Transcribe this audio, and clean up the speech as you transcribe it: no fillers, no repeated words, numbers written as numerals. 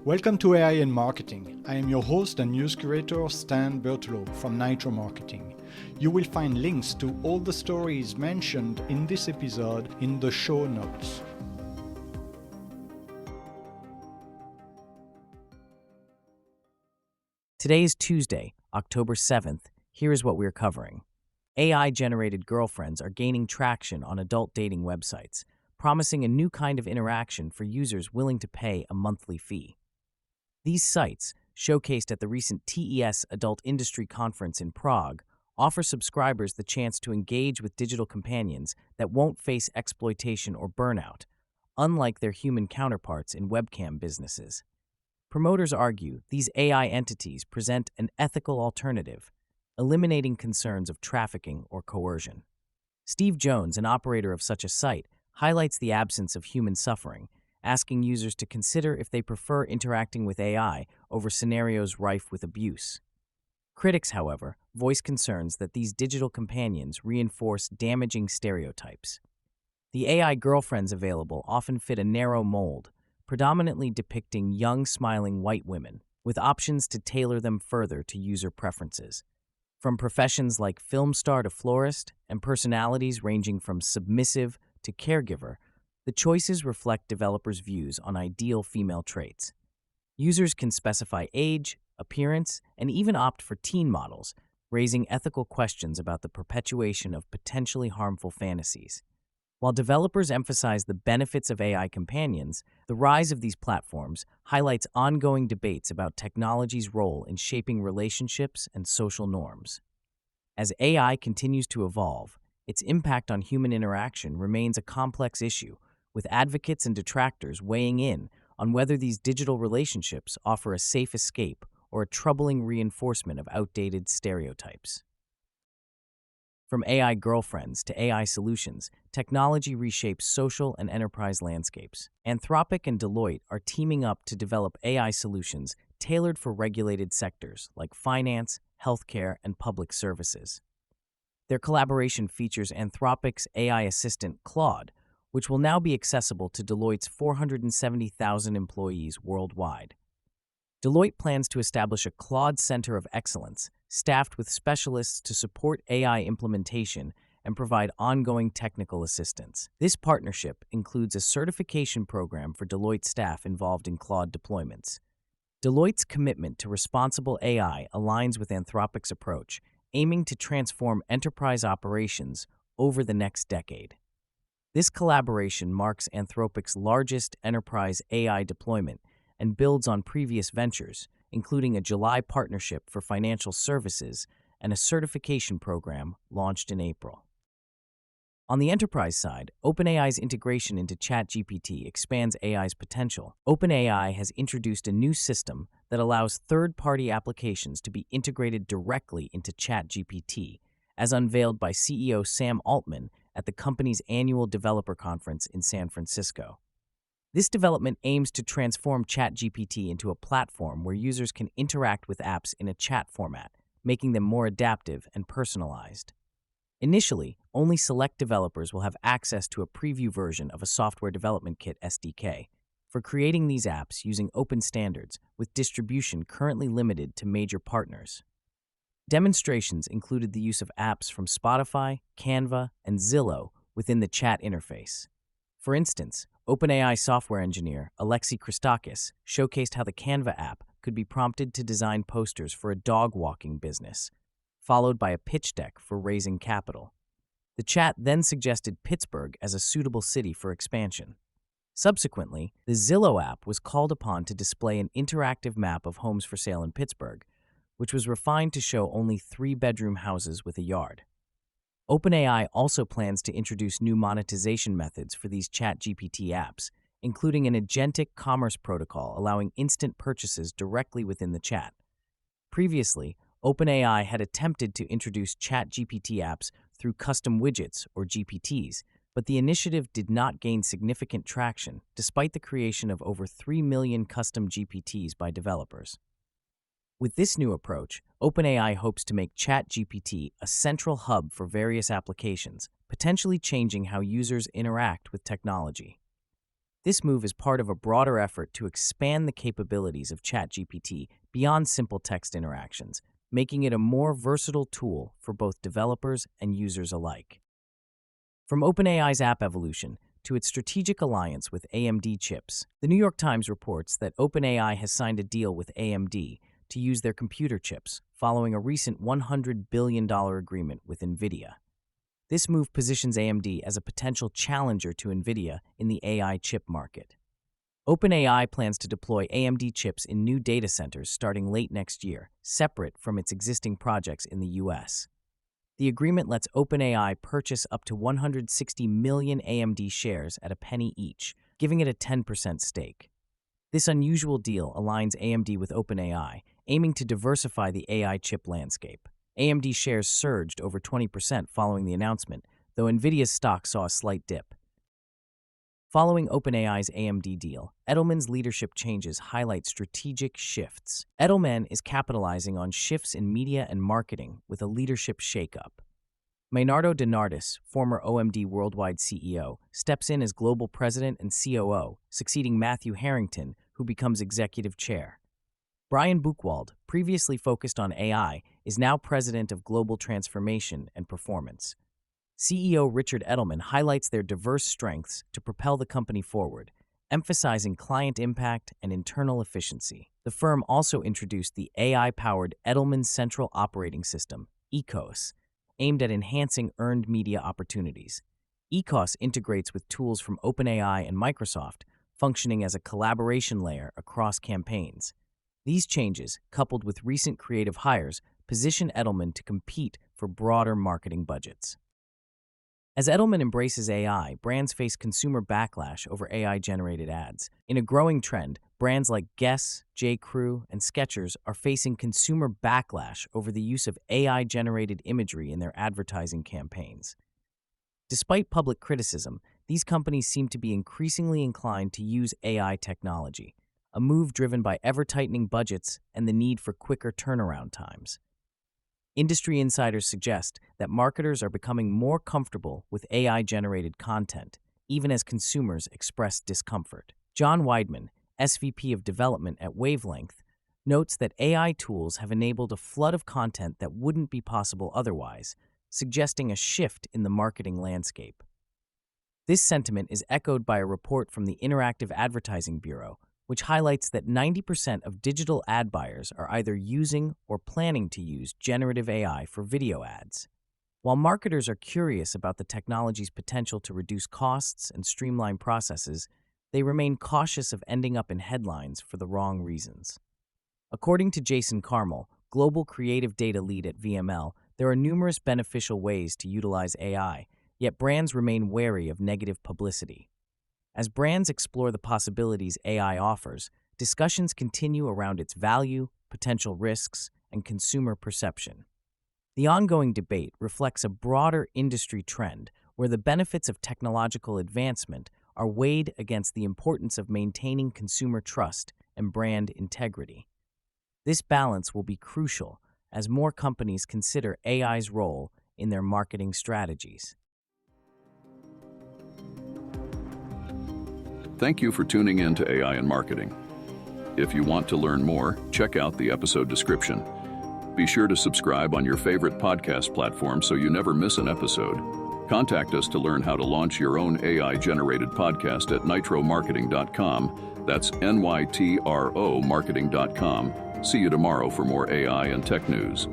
Welcome to AI in Marketing. I am your host and news curator, Stan Bertolo from Nitro Marketing. You will find links to all the stories mentioned in this episode in the show notes. Today is Tuesday, October 7th. Here is what we're covering. AI-generated girlfriends are gaining traction on adult dating websites, promising a new kind of interaction for users willing to pay a monthly fee. These sites, showcased at the recent TES Adult Industry Conference in Prague, offer subscribers the chance to engage with digital companions that won't face exploitation or burnout, unlike their human counterparts in webcam businesses. Promoters argue these AI entities present an ethical alternative, eliminating concerns of trafficking or coercion. Steve Jones, an operator of such a site, highlights the absence of human suffering, asking users to consider if they prefer interacting with AI over scenarios rife with abuse. Critics, however, voice concerns that these digital companions reinforce damaging stereotypes. The AI girlfriends available often fit a narrow mold, predominantly depicting young, smiling white women, with options to tailor them further to user preferences. From professions like film star to florist, and personalities ranging from submissive to caregiver, the choices reflect developers' views on ideal female traits. Users can specify age, appearance, and even opt for teen models, raising ethical questions about the perpetuation of potentially harmful fantasies. While developers emphasize the benefits of AI companions, the rise of these platforms highlights ongoing debates about technology's role in shaping relationships and social norms. As AI continues to evolve, its impact on human interaction remains a complex issue, with advocates and detractors weighing in on whether these digital relationships offer a safe escape or a troubling reinforcement of outdated stereotypes. From AI girlfriends to AI solutions, technology reshapes social and enterprise landscapes. Anthropic and Deloitte are teaming up to develop AI solutions tailored for regulated sectors like finance, healthcare, and public services. Their collaboration features Anthropic's AI assistant, Claude, which will now be accessible to Deloitte's 470,000 employees worldwide. Deloitte plans to establish a Claude Center of Excellence, staffed with specialists to support AI implementation and provide ongoing technical assistance. This partnership includes a certification program for Deloitte staff involved in Claude deployments. Deloitte's commitment to responsible AI aligns with Anthropic's approach, aiming to transform enterprise operations over the next decade. This collaboration marks Anthropic's largest enterprise AI deployment and builds on previous ventures, including a July partnership for financial services and a certification program launched in April. On the enterprise side, OpenAI's integration into ChatGPT expands AI's potential. OpenAI has introduced a new system that allows third-party applications to be integrated directly into ChatGPT, as unveiled by CEO Sam Altman at the company's annual developer conference in San Francisco. This development aims to transform ChatGPT into a platform where users can interact with apps in a chat format, making them more adaptive and personalized. Initially, only select developers will have access to a preview version of a Software Development Kit SDK for creating these apps using open standards, with distribution currently limited to major partners. Demonstrations included the use of apps from Spotify, Canva, and Zillow within the chat interface. For instance, OpenAI software engineer Alexei Christakis showcased how the Canva app could be prompted to design posters for a dog walking business, followed by a pitch deck for raising capital. The chat then suggested Pittsburgh as a suitable city for expansion. Subsequently, the Zillow app was called upon to display an interactive map of homes for sale in Pittsburgh, which was refined to show only 3-bedroom houses with a yard. OpenAI also plans to introduce new monetization methods for these ChatGPT apps, including an agentic commerce protocol allowing instant purchases directly within the chat. Previously, OpenAI had attempted to introduce ChatGPT apps through custom widgets, or GPTs, but the initiative did not gain significant traction, despite the creation of over 3 million custom GPTs by developers. With this new approach, OpenAI hopes to make ChatGPT a central hub for various applications, potentially changing how users interact with technology. This move is part of a broader effort to expand the capabilities of ChatGPT beyond simple text interactions, making it a more versatile tool for both developers and users alike. From OpenAI's app evolution to its strategic alliance with AMD chips, the New York Times reports that OpenAI has signed a deal with AMD to use their computer chips following a recent $100 billion agreement with NVIDIA. This move positions AMD as a potential challenger to NVIDIA in the AI chip market. OpenAI plans to deploy AMD chips in new data centers starting late next year, separate from its existing projects in the US. The agreement lets OpenAI purchase up to 160 million AMD shares at a penny each, giving it a 10% stake. This unusual deal aligns AMD with OpenAI, aiming to diversify the AI chip landscape. AMD shares surged over 20% following the announcement, though NVIDIA's stock saw a slight dip. Following OpenAI's AMD deal, Edelman's leadership changes highlight strategic shifts. Edelman is capitalizing on shifts in media and marketing with a leadership shakeup. Maynardo de Nardis, former OMD Worldwide CEO, steps in as global president and COO, succeeding Matthew Harrington, who becomes executive chair. Brian Buchwald, previously focused on AI, is now president of global transformation and performance. CEO Richard Edelman highlights their diverse strengths to propel the company forward, emphasizing client impact and internal efficiency. The firm also introduced the AI-powered Edelman Central Operating System, ECOS, aimed at enhancing earned media opportunities. ECOS integrates with tools from OpenAI and Microsoft, functioning as a collaboration layer across campaigns. These changes, coupled with recent creative hires, position Edelman to compete for broader marketing budgets. As Edelman embraces AI, brands face consumer backlash over AI-generated ads. In a growing trend, brands like Guess, J.Crew, and Skechers are facing consumer backlash over the use of AI-generated imagery in their advertising campaigns. Despite public criticism, these companies seem to be increasingly inclined to use AI technology, a move driven by ever-tightening budgets and the need for quicker turnaround times. Industry insiders suggest that marketers are becoming more comfortable with AI-generated content, even as consumers express discomfort. John Weidman, SVP of Development at Wavelength, notes that AI tools have enabled a flood of content that wouldn't be possible otherwise, suggesting a shift in the marketing landscape. This sentiment is echoed by a report from the Interactive Advertising Bureau, which highlights that 90% of digital ad buyers are either using or planning to use generative AI for video ads. While marketers are curious about the technology's potential to reduce costs and streamline processes, they remain cautious of ending up in headlines for the wrong reasons. According to Jason Carmel, global creative data lead at VML, there are numerous beneficial ways to utilize AI, yet brands remain wary of negative publicity. As brands explore the possibilities AI offers, discussions continue around its value, potential risks, and consumer perception. The ongoing debate reflects a broader industry trend where the benefits of technological advancement are weighed against the importance of maintaining consumer trust and brand integrity. This balance will be crucial as more companies consider AI's role in their marketing strategies. Thank you for tuning in to AI and Marketing. If you want to learn more, check out the episode description. Be sure to subscribe on your favorite podcast platform so you never miss an episode. Contact us to learn how to launch your own AI-generated podcast at nitromarketing.com. That's NYTRO marketing.com. See you tomorrow for more AI and tech news.